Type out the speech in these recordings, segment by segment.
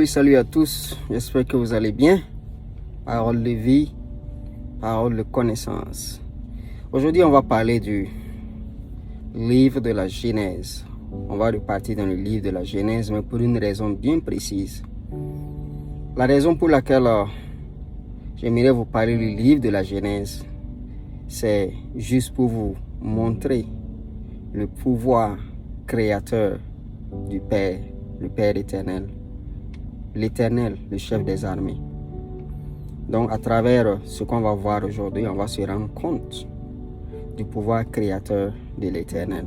Salut à tous. J'espère que vous allez bien. Parole de vie, parole de connaissance. Aujourd'hui, on va parler du livre de la Genèse. On va repartir dans le livre de la Genèse, mais pour une raison bien précise. La raison pour laquelle j'aimerais vous parler du livre de la Genèse, c'est juste pour vous montrer le pouvoir créateur du Père, le Père éternel, l'Éternel, le chef des armées. Donc, à travers ce qu'on va voir aujourd'hui, on va se rendre compte du pouvoir créateur de l'Éternel.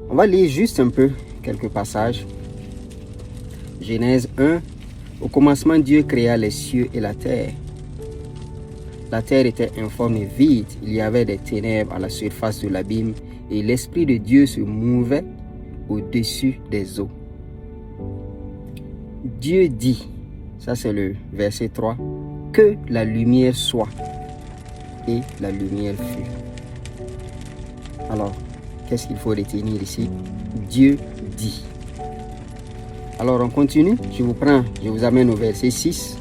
On va lire juste un peu quelques passages. Genèse 1. Au commencement, Dieu créa les cieux et la terre. La terre était informe et vide. Il y avait des ténèbres à la surface de l'abîme et l'Esprit de Dieu se mouvait au-dessus des eaux. Dieu dit, ça c'est le verset 3, que la lumière soit. Et la lumière fut. Alors, qu'est-ce qu'il faut retenir ici? Dieu dit. Alors, on continue. Je vous amène au verset 6.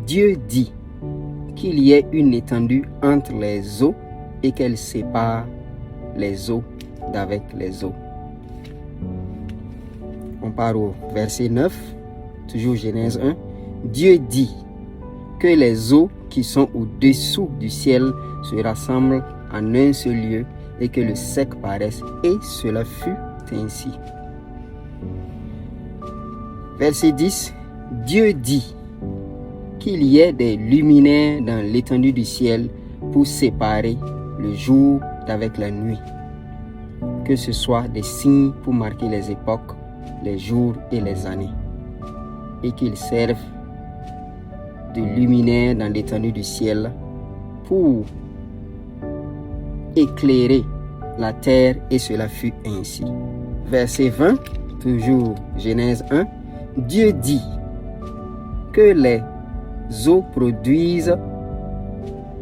Dieu dit qu'il y ait une étendue entre les eaux et qu'elle sépare les eaux d'avec les eaux. On part au verset 9. Toujours Genèse 1. Dieu dit que les eaux qui sont au-dessous du ciel se rassemblent en un seul lieu et que le sec paraisse. Et cela fut ainsi. Verset 10. Dieu dit qu'il y ait des luminaires dans l'étendue du ciel pour séparer le jour d'avec la nuit. Que ce soit des signes pour marquer les époques, les jours et les années. Et qu'ils servent de luminaires dans l'étendue du ciel pour éclairer la terre, et cela fut ainsi. Verset 20, toujours Genèse 1. Dieu dit que les eaux produisent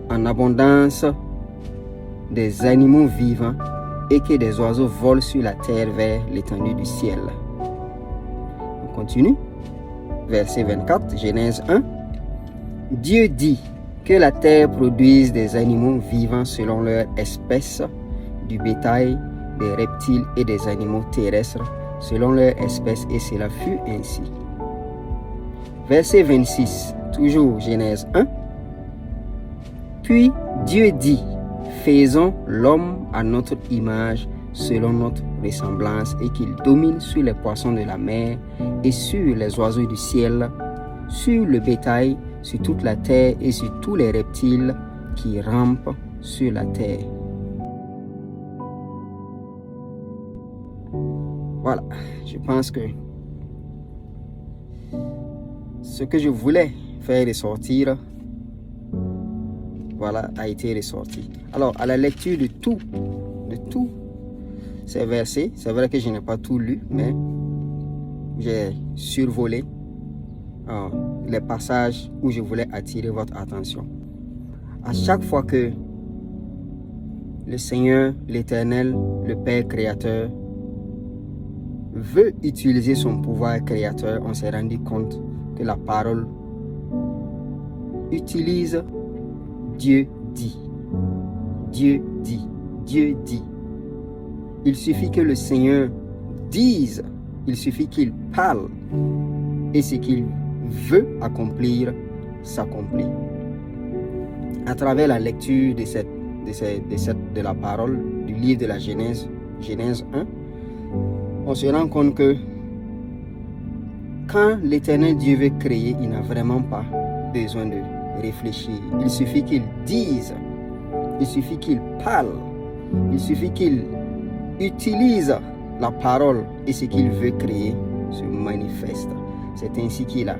en abondance des animaux vivants et que des oiseaux volent sur la terre vers l'étendue du ciel. On continue. Verset 24, Genèse 1. Dieu dit que la terre produise des animaux vivants selon leur espèce, du bétail, des reptiles et des animaux terrestres selon leur espèce, et cela fut ainsi. Verset 26, toujours Genèse 1. Puis Dieu dit, faisons l'homme à notre image, selon notre ressemblance, et qu'il domine sur les poissons de la mer et sur les oiseaux du ciel, sur le bétail, sur toute la terre et sur tous les reptiles qui rampent sur la terre. Voilà, je pense que ce que je voulais faire ressortir, voilà, a été ressorti. Alors, à la lecture de tout ces versets, c'est vrai que je n'ai pas tout lu, mais j'ai survolé les passages où je voulais attirer votre attention. À chaque fois que le Seigneur, l'Éternel, le Père créateur, veut utiliser son pouvoir créateur, on s'est rendu compte que la parole utilise Dieu dit. Dieu dit. Dieu dit. Il suffit que le Seigneur dise, il suffit qu'il parle, et ce qu'il veut accomplir s'accomplit. À travers la lecture de la parole du livre de la Genèse, Genèse 1, on se rend compte que quand l'Éternel Dieu veut créer, il n'a vraiment pas besoin de réfléchir. Il suffit qu'il dise, il suffit qu'il parle, il suffit qu'il utilise la parole, et ce qu'il veut créer se manifeste. C'est ainsi qu'il a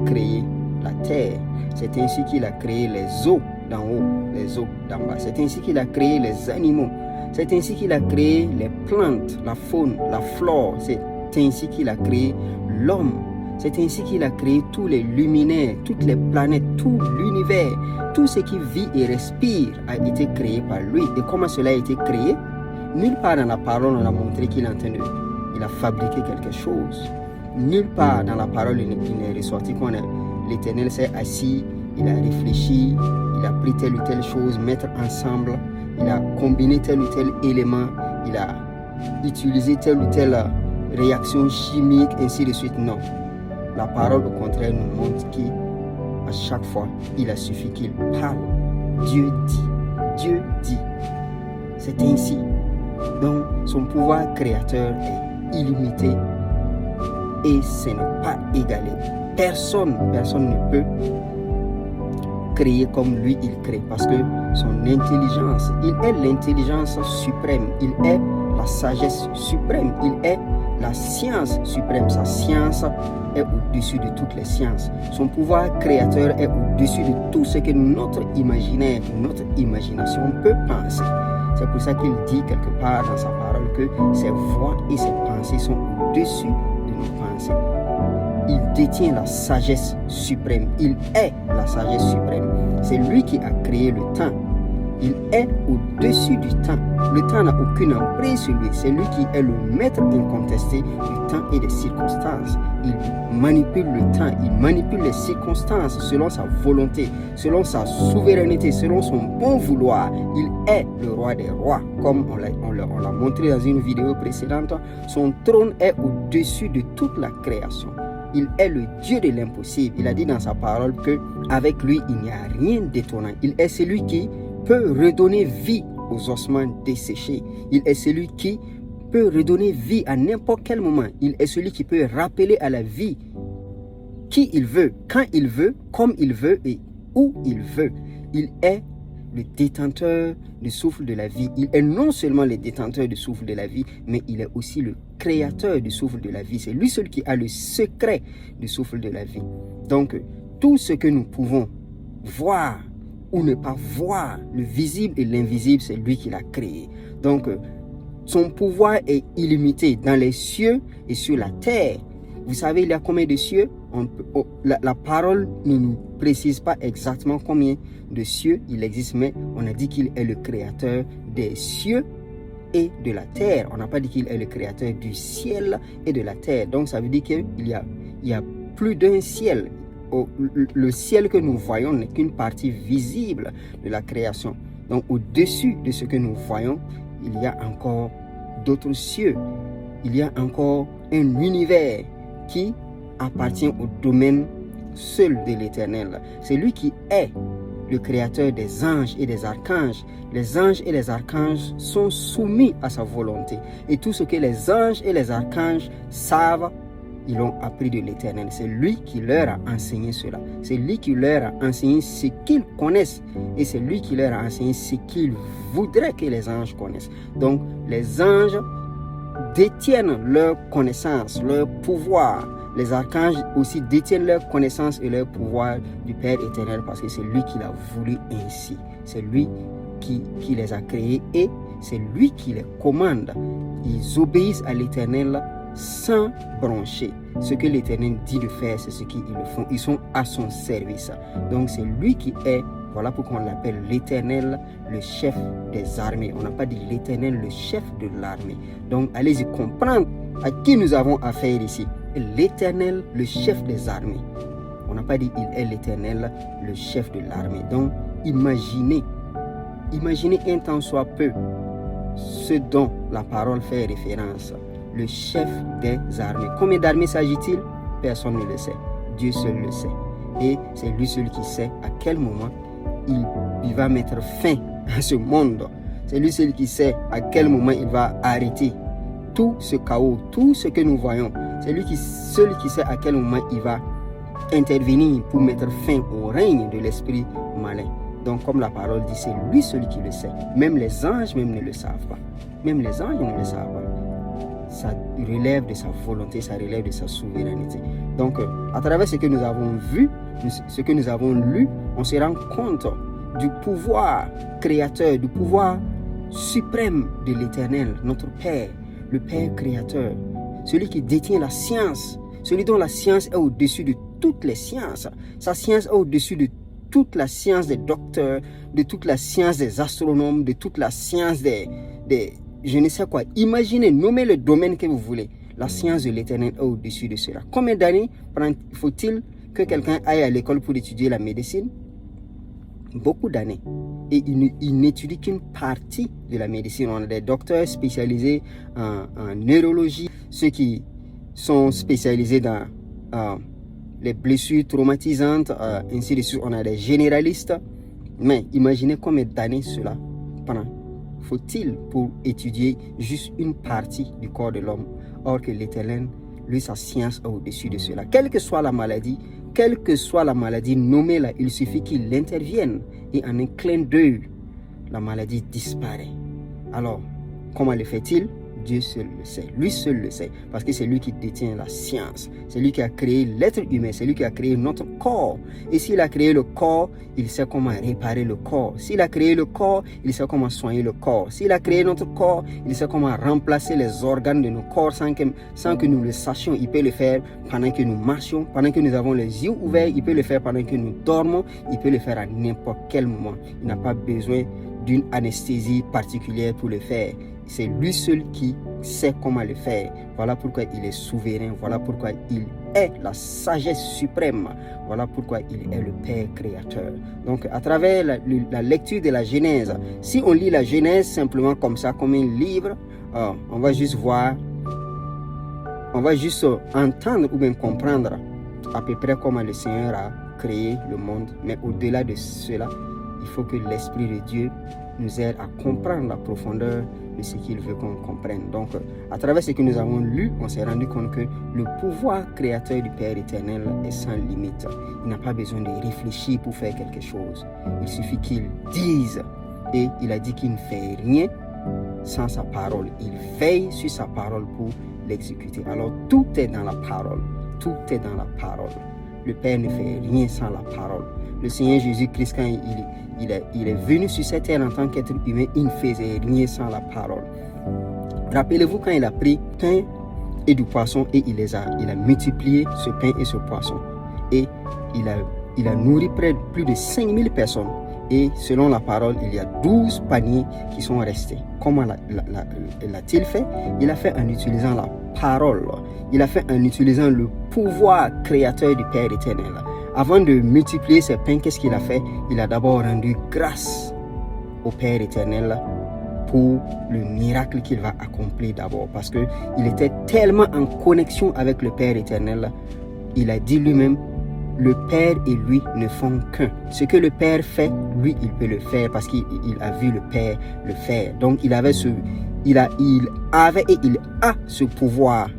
créé la terre. C'est ainsi qu'il a créé les eaux d'en haut, les eaux d'en bas. C'est ainsi qu'il a créé les animaux. C'est ainsi qu'il a créé les plantes, la faune, la flore. C'est ainsi qu'il a créé l'homme. C'est ainsi qu'il a créé tous les luminaires, toutes les planètes, tout l'univers. Tout ce qui vit et respire a été créé par lui. Et comment cela a été créé? Nulle part dans la parole on a montré qu'il a fabriqué quelque chose. Nulle part dans la parole il n'est ressorti qu'on l'Éternel s'est assis, il a réfléchi, il a pris telle ou telle chose, mettre ensemble, il a combiné tel ou tel élément, il a utilisé telle ou telle réaction chimique, ainsi de suite. Non. La parole, au contraire, nous montre qu'à chaque fois, il a suffi qu'il parle. Dieu dit. Dieu dit. C'est ainsi. Donc, son pouvoir créateur est illimité et ce n'est pas égalé. Personne ne peut créer comme lui, il crée. Parce que son intelligence, il est l'intelligence suprême. Il est la sagesse suprême. Il est la science suprême. Sa science est au-dessus de toutes les sciences. Son pouvoir créateur est au-dessus de tout ce que notre imaginaire, notre imagination peut penser. C'est pour ça qu'il dit quelque part dans sa parole que ses voix et ses pensées sont au-dessus de nos pensées. Il détient la sagesse suprême. Il est la sagesse suprême. C'est lui qui a créé le temps. Il est au-dessus du temps. Le temps n'a aucune emprise sur lui. C'est lui qui est le maître incontesté du temps et des circonstances. Il manipule le temps, il manipule les circonstances selon sa volonté, selon sa souveraineté, selon son bon vouloir. Il est le roi des rois, comme on l'a montré dans une vidéo précédente. Son trône est au-dessus de toute la création. Il est le Dieu de l'impossible. Il a dit dans sa parole qu'avec lui, il n'y a rien d'étonnant. Il est celui qui peut redonner vie aux ossements desséchés. Il est celui qui peut redonner vie à n'importe quel moment. Il est celui qui peut rappeler à la vie qui il veut, quand il veut, comme il veut et où il veut. Il est le détenteur du souffle de la vie. Il est non seulement le détenteur du souffle de la vie, mais il est aussi le créateur du souffle de la vie. C'est lui seul qui a le secret du souffle de la vie. Donc, tout ce que nous pouvons voir ou ne pas voir, le visible et l'invisible, c'est lui qui l'a créé. Donc, son pouvoir est illimité dans les cieux et sur la terre. Vous savez, il y a combien de cieux? La parole ne nous précise pas exactement combien de cieux il existe, mais on a dit qu'il est le créateur des cieux et de la terre. On n'a pas dit qu'il est le créateur du ciel et de la terre. Donc, ça veut dire qu'il y a plus d'un ciel. Le ciel que nous voyons n'est qu'une partie visible de la création. Donc, au-dessus de ce que nous voyons, il y a encore d'autres cieux. Il y a encore un univers qui appartient au domaine seul de l'Éternel. C'est lui qui est le créateur des anges et des archanges. Les anges et les archanges sont soumis à sa volonté. Et tout ce que les anges et les archanges savent, ils l'ont appris de l'Éternel. C'est lui qui leur a enseigné cela. C'est lui qui leur a enseigné ce qu'ils connaissent. Et c'est lui qui leur a enseigné ce qu'il voudrait que les anges connaissent. Donc, les anges détiennent leur connaissance, leur pouvoir. Les archanges aussi détiennent leur connaissance et leur pouvoir du Père éternel parce que c'est lui qui l'a voulu ainsi. C'est lui qui les a créés et c'est lui qui les commande. Ils obéissent à l'Éternel sans broncher. Ce que l'Éternel dit de faire, c'est ce qu'ils le font. Ils sont à son service. Donc c'est lui qui est, voilà pourquoi on l'appelle l'Éternel, le chef des armées. On n'a pas dit l'Éternel, le chef de l'armée. Donc allez-y comprendre à qui nous avons affaire ici. L'Éternel, le chef des armées. On n'a pas dit il est l'Éternel, le chef de l'armée. Donc imaginez un tant soit peu ce dont la parole fait référence. Le chef des armées. Combien d'armées s'agit-il? Personne ne le sait. Dieu seul le sait. Et c'est lui seul qui sait à quel moment il va mettre fin à ce monde. C'est lui seul qui sait à quel moment il va arrêter tout ce chaos, tout ce que nous voyons. C'est lui seul qui sait à quel moment il va intervenir pour mettre fin au règne de l'esprit malin. Donc, comme la parole dit, c'est lui seul qui le sait. Même les anges même ne le savent pas. Même les anges ne le savent pas. Ça relève de sa volonté, ça relève de sa souveraineté. Donc, à travers ce que nous avons vu, ce que nous avons lu, on se rend compte du pouvoir créateur, du pouvoir suprême de l'Éternel, notre Père, le Père créateur, celui qui détient la science, celui dont la science est au-dessus de toutes les sciences. Sa science est au-dessus de toute la science des docteurs, de toute la science des astronomes, de toute la science des je ne sais quoi. Imaginez, nommez le domaine que vous voulez. la science de l'Éternel est au-dessus de cela. Combien d'années faut-il que quelqu'un aille à l'école pour étudier la médecine? Beaucoup d'années. Et il n'étudie qu'une partie de la médecine. On a des docteurs spécialisés en neurologie, ceux qui sont spécialisés dans les blessures traumatisantes, ainsi de suite. On a des généralistes. Mais imaginez combien d'années cela prend. Faut-il pour étudier juste une partie du corps de l'homme, or que l'Éternel, lui, sa science est au-dessus de cela. Quelle que soit la maladie, nommez-la, il suffit qu'il intervienne et en un clin d'œil, la maladie disparaît. Alors, comment le fait-il? Dieu seul le sait, lui seul le sait, parce que c'est lui qui détient la science, c'est lui qui a créé l'être humain, c'est lui qui a créé notre corps. Et s'il a créé le corps, il sait comment réparer le corps. S'il a créé le corps, il sait comment soigner le corps. S'il a créé notre corps, il sait comment remplacer les organes de nos corps sans que nous le sachions. Il peut le faire pendant que nous marchions, pendant que nous avons les yeux ouverts, il peut le faire pendant que nous dormons, il peut le faire à n'importe quel moment. Il n'a pas besoin d'une anesthésie particulière pour le faire. C'est lui seul qui sait comment le faire. Voilà pourquoi il est souverain. Voilà pourquoi il est la sagesse suprême. Voilà pourquoi il est le Père créateur. Donc, à travers la lecture de la Genèse, si on lit la Genèse simplement comme ça, comme un livre, on va juste voir, on va juste entendre ou bien comprendre à peu près comment le Seigneur a créé le monde. Mais au-delà de cela, il faut que l'Esprit de Dieu nous aide à comprendre la profondeur de ce qu'il veut qu'on comprenne. Donc, à travers ce que nous avons lu, on s'est rendu compte que le pouvoir créateur du Père éternel est sans limite. Il n'a pas besoin de réfléchir pour faire quelque chose. Il suffit qu'il dise. Et il a dit qu'il ne fait rien sans sa parole. Il veille sur sa parole pour l'exécuter. Alors, tout est dans la parole. Tout est dans la parole. Le Père ne fait rien sans la parole. Le Seigneur Jésus-Christ, quand il est venu sur cette terre en tant qu'être humain, il ne faisait rien sans la parole. Rappelez-vous quand il a pris pain et du poisson et il a multiplié ce pain et ce poisson. Et il a nourri plus de 5000 personnes. Et selon la parole, il y a 12 paniers qui sont restés. Comment l'a-t-il fait? Il a fait en utilisant la parole. Il a fait en utilisant le pouvoir créateur du Père éternel. Avant de multiplier ces pains, qu'est-ce qu'il a fait? Il a d'abord rendu grâce au Père éternel pour le miracle qu'il va accomplir d'abord. Parce qu'il était tellement en connexion avec le Père éternel. Il a dit lui-même, le Père et lui ne font qu'un. Ce que le Père fait, lui, il peut le faire parce qu'il a vu le Père le faire. Donc, il a ce pouvoir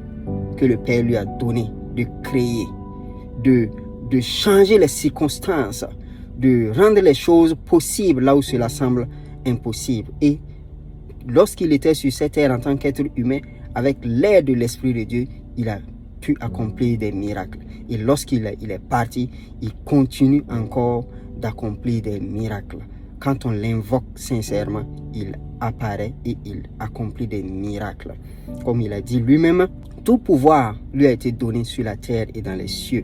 que le Père lui a donné de créer, de changer les circonstances, de rendre les choses possibles là où cela semble impossible. Et lorsqu'il était sur cette terre en tant qu'être humain, avec l'aide de l'Esprit de Dieu, il a pu accomplir des miracles. Et lorsqu'il est parti, il continue encore d'accomplir des miracles. Quand on l'invoque sincèrement, il apparaît et il accomplit des miracles. Comme il a dit lui-même, tout pouvoir lui a été donné sur la terre et dans les cieux.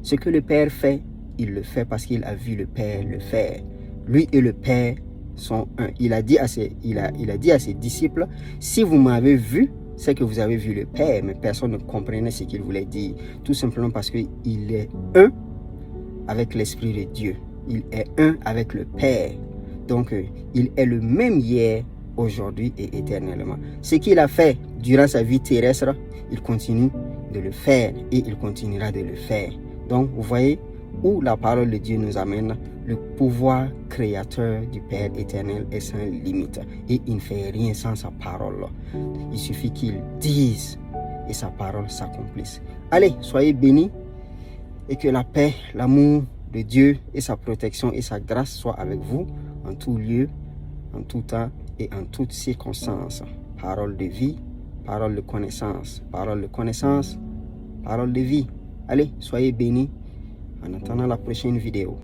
Ce que le Père fait, il le fait parce qu'il a vu le Père le faire. Lui et le Père sont un. Il a dit à ses disciples, si vous m'avez vu, c'est que vous avez vu le Père. Mais personne ne comprenait ce qu'il voulait dire. Tout simplement parce qu'il est un avec l'Esprit de Dieu. Il est un avec le Père. Donc, il est le même hier, aujourd'hui et éternellement. Ce qu'il a fait durant sa vie terrestre, il continue de le faire et il continuera de le faire. Donc, vous voyez où la parole de Dieu nous amène. Le pouvoir créateur du Père éternel est sans limite. Et il ne fait rien sans sa parole. Il suffit qu'il dise et sa parole s'accomplisse. Allez, soyez bénis et que la paix, l'amour de Dieu et sa protection et sa grâce soient avec vous en tout lieu, en tout temps et en toutes circonstances. Parole de vie, parole de connaissance, parole de connaissance, parole de vie. Allez, soyez bénis en attendant la prochaine vidéo.